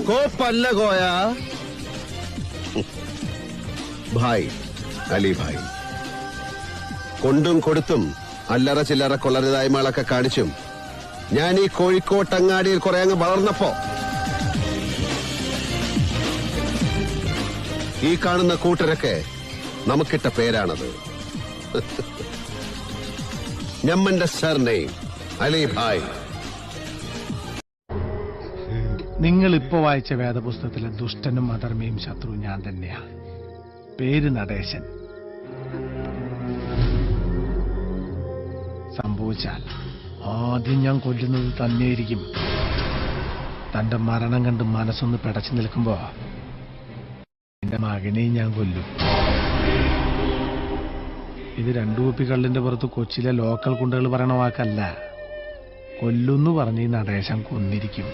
കോപ്പല്ല കോയ ഭായ് അലി ഭായ്. കൊണ്ടും കൊടുത്തും അല്ലറ ചില്ലറ കൊള്ളരുതായ്മകളൊക്കെ കാണിച്ചും ഞാൻ ഈ കോഴിക്കോട്ടങ്ങാടിയിൽ കുറെ അങ്ങ് വളർന്നപ്പോ ഈ കാണുന്ന കൂട്ടരൊക്കെ നമുക്കിട്ട പേരാണത്. ഞമ്മന്റെ സർനെയിം അലി ഭായ്. നിങ്ങൾ ഇപ്പോ വായിച്ച വേദപുസ്തകത്തിലെ ദുഷ്ടനും അധർമ്മിയും ശത്രു ഞാൻ തന്നെയാ. പേര് നടേശൻ. സംഭവിച്ചാൽ ആദ്യം ഞാൻ കൊല്ലുന്നത് തന്നെയായിരിക്കും. തന്റെ മരണം കണ്ട് മനസ്സൊന്ന് പിടച്ചു നിൽക്കുമ്പോ എന്റെ മകനെയും ഞാൻ കൊല്ലും. ഇത് 2 കുപ്പി കള്ളിന്റെ പുറത്ത് കൊച്ചിയിലെ ലോക്കൽ കുണ്ടകൾ പറയണ വാക്കല്ല. കൊല്ലുന്നു പറഞ്ഞ് ഈ നടേശൻ കൊന്നിരിക്കും.